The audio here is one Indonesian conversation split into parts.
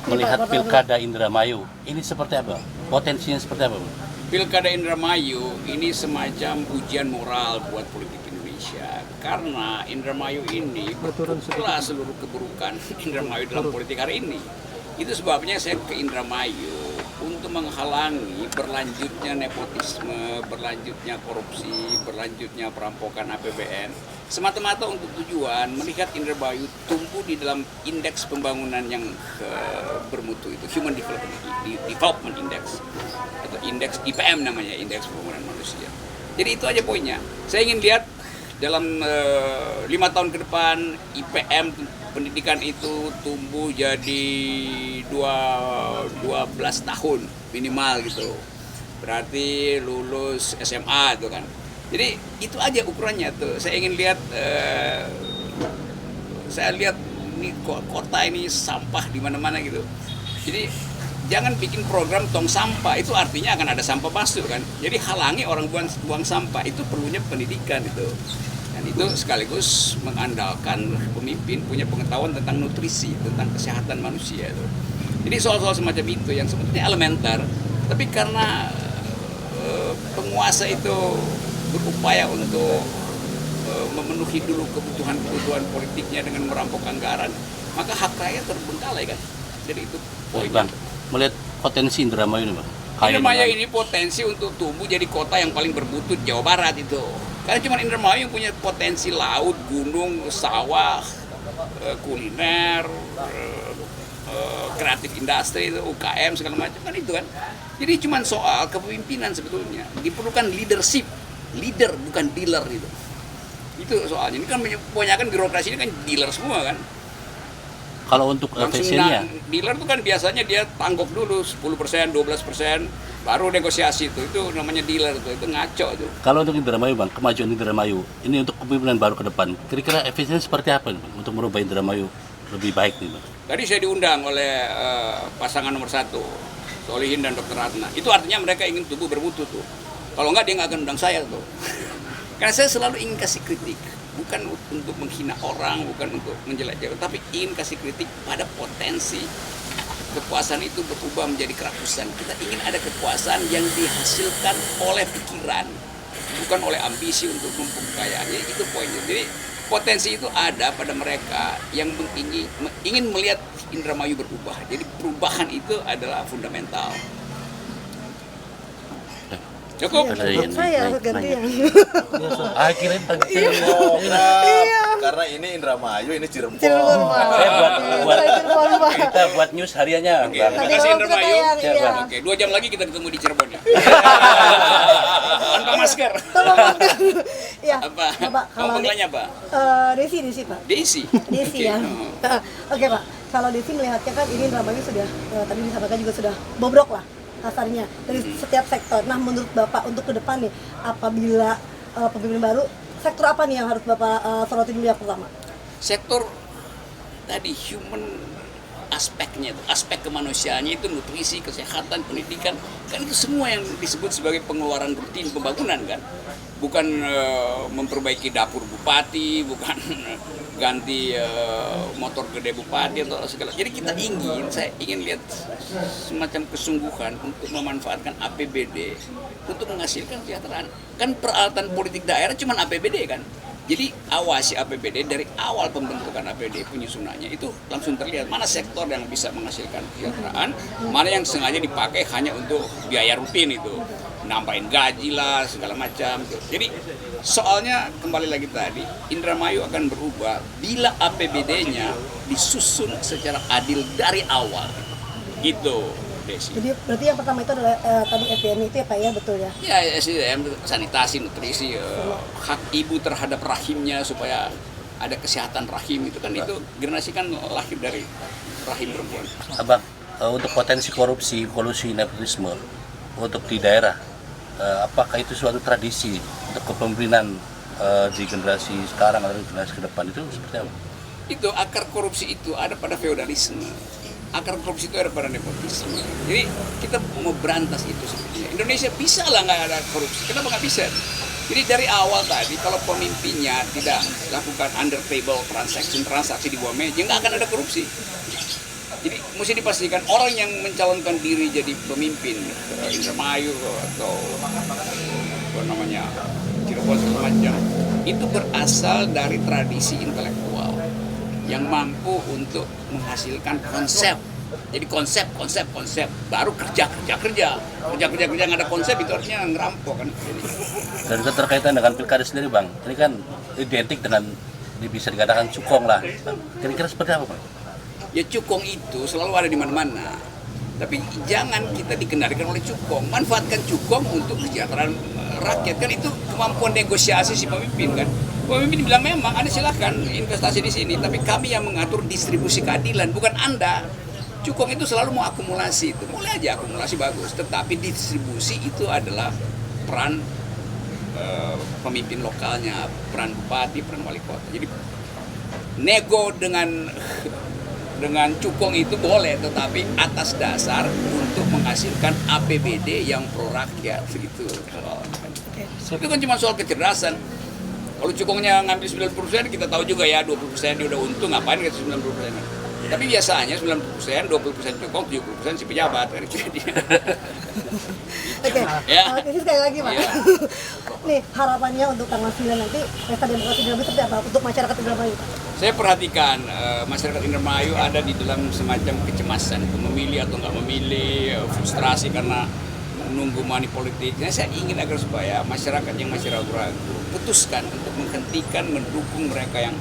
melihat Pilkada Indramayu ini seperti apa? Potensinya seperti apa, Bang? Pilkada Indramayu ini semacam ujian moral buat politik Indonesia. Karena Indramayu ini bertuturlah seluruh keburukan Indramayu dalam politik hari ini. Itu sebabnya saya ke Indramayu untuk menghalangi berlanjutnya nepotisme, berlanjutnya korupsi, berlanjutnya perampokan APBN. Semata-mata untuk tujuan melihat Indramayu tumbuh di dalam indeks pembangunan yang bermutu itu, Human Development Index, atau indeks IPM namanya, indeks pembangunan manusia. Jadi itu aja poinnya. Saya ingin lihat dalam 5 tahun ke depan IPM pendidikan itu tumbuh jadi 12 tahun minimal gitu. Berarti lulus SMA itu kan. Jadi itu aja ukurannya tuh. Saya ingin lihat ini kota ini sampah di mana-mana gitu. Jadi jangan bikin program tong sampah, itu artinya akan ada sampah masuk kan. Jadi halangi orang buang sampah, itu perlunya pendidikan itu. Dan itu sekaligus mengandalkan pemimpin punya pengetahuan tentang nutrisi, tentang kesehatan manusia itu. Jadi soal-soal semacam itu yang sebetulnya elementer, tapi karena penguasa itu berupaya untuk memenuhi dulu kebutuhan politiknya dengan merampok anggaran, maka hak rakyat terbengkalai kan. Jadi itu poinnya. Bang, melihat potensi Indramayu ini, Bang. Indramayu ini potensi untuk tumbuh jadi kota yang paling bermutu di Jawa Barat itu. Karena cuma Indramayu yang punya potensi laut, gunung, sawah, kuliner, kreatif industri, UKM segala macam kan itu kan. Jadi cuma soal kepemimpinan sebetulnya. Diperlukan leadership, leader bukan dealer itu. Itu soalnya. Ini kan kebanyakan birokrasi ini kan dealer semua kan. Kalau untuk efisiennya, dealer itu kan biasanya dia tanggok dulu 10%, 12%, baru negosiasi itu namanya dealer itu ngaco itu. kalau untuk Indramayu, Bang, kemajuan Indramayu, ini untuk kepemimpinan baru ke depan, kira-kira efisiennya seperti apa nih, Bang, untuk merubah Indramayu lebih baik nih, Bang? Tadi saya diundang oleh pasangan nomor 1, Solihin dan Dr. Ratna. Itu artinya mereka ingin tubuh bermutu tuh. Kalau enggak dia nggak akan undang saya tuh. Karena saya selalu ingin kasih kritik. Bukan untuk menghina orang, bukan untuk menjelek-jelekan, tapi ingin kasih kritik pada potensi kekuasaan itu berubah menjadi kerakusan. Kita ingin ada kekuasaan yang dihasilkan oleh pikiran, bukan oleh ambisi untuk numpuk kekayaan. Jadi itu poinnya. Jadi potensi itu ada pada mereka yang ingin melihat Indramayu berubah. Jadi perubahan itu adalah fundamental. Cukup? Saya gantian. Akhirnya Iya. Karena ini Indramayu, ini Cirebon. kita buat news hariannya, Oke, Bang. terima kasih Indramayu. Iya. Oke, 2 jam lagi kita ketemu di Cirebon ya. Tanpa masker. Iya. Apa? Pak, Kamu panggilannya apa? Desi Pak. Desi. Desi Oke. ya. Oke Pak, kalau Desi melihatnya kan ini Indramayu sudah tadi disampaikan juga sudah bobrok lah kasarnya dari setiap sektor. Nah menurut Bapak untuk ke depan nih, apabila pemimpin baru, sektor apa nih yang harus Bapak soroti dulu yang pertama? Sektor tadi human aspeknya itu, aspek kemanusiaannya itu nutrisi, kesehatan, pendidikan, kan itu semua yang disebut sebagai pengeluaran rutin pembangunan kan. Bukan memperbaiki dapur bupati, bukan ganti motor gede bupati atau segala. Jadi saya ingin lihat semacam kesungguhan untuk memanfaatkan APBD untuk menghasilkan kesejahteraan. Kan peralatan politik daerah cuma APBD kan. Jadi awasi APBD dari awal pembentukan APBD penyusunannya itu langsung terlihat mana sektor yang bisa menghasilkan kesejahteraan, mana yang sengaja dipakai hanya untuk biaya rutin itu, nambahin gaji lah segala macam. Jadi soalnya kembali lagi tadi, Indramayu akan berubah bila APBD-nya disusun secara adil dari awal. Gitu. Desi. Jadi berarti yang pertama itu adalah tadi SDM itu ya Pak ya, betul ya? Ya, SDM, sanitasi, nutrisi, hak ibu terhadap rahimnya supaya ada kesehatan rahim itu kan itu generasi kan lahir dari rahim perempuan. Abang, untuk potensi korupsi, kolusi, nepotisme untuk di daerah, apakah itu suatu tradisi untuk kepemimpinan di generasi sekarang atau generasi ke depan itu seperti apa? Itu akar korupsi itu ada pada feodalisme. Akar korupsi itu ada pada nepotisme. Jadi kita mau berantas itu sebetulnya. Indonesia bisa lah nggak ada korupsi. Kenapa nggak bisa? Jadi dari awal tadi kalau pemimpinnya tidak lakukan under table transaksi di bawah meja nggak akan ada korupsi. Jadi mesti dipastikan orang yang mencalonkan diri jadi pemimpin Indramayu atau apa namanya Cirebon segala macam itu berasal dari tradisi intelektual yang mampu untuk menghasilkan konsep. Jadi konsep baru kerja nggak ada konsep itu artinya ngerampok kan. Dan keterkaitan dengan pilkada sendiri Bang, ini kan identik dengan bisa dikatakan cukong lah. Kira-kira seperti apa Bang? Ya cukong itu selalu ada di mana-mana. Tapi jangan kita dikendalikan oleh cukong. Manfaatkan cukong untuk kesejahteraan rakyat kan itu kemampuan negosiasi si pemimpin kan. Pemimpin bilang memang Anda silakan investasi di sini, tapi kami yang mengatur distribusi keadilan bukan Anda. Cukong itu selalu mau akumulasi itu, boleh aja akumulasi bagus, tetapi distribusi itu adalah peran pemimpin lokalnya, peran bupati, peran wali kota. Jadi nego dengan cukong itu boleh, tetapi atas dasar untuk menghasilkan APBD yang pro rakyat gitu. Itu kan cuma soal kecerdasan. Kalau cukongnya ngambil 90%, kita tahu juga ya 20% dia udah untung, ngapain kita 90%? Tapi biasanya 90%, 20% cukong, 70% si pejabat. Oke, Ya. ini sekali lagi Pak. Ya. Nih harapannya untuk tanggal 9 nanti pesta demokrasi Indramayu seperti apa untuk masyarakat Indramayu Pak? Saya perhatikan masyarakat Indramayu ada di dalam semacam kecemasan, memilih atau nggak memilih, frustrasi karena menunggu money politik. Nah, saya ingin agar supaya masyarakat yang masih ragu-ragu putuskan untuk menghentikan, mendukung mereka yang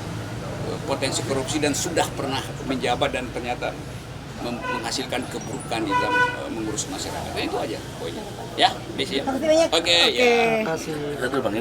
potensi korupsi dan sudah pernah menjabat dan ternyata menghasilkan keburukan di dalam mengurus masyarakat. Nah, itu aja poinnya. Ya, Desi. Terima kasih banyak. Oke, Oke. ya. Betul Bang.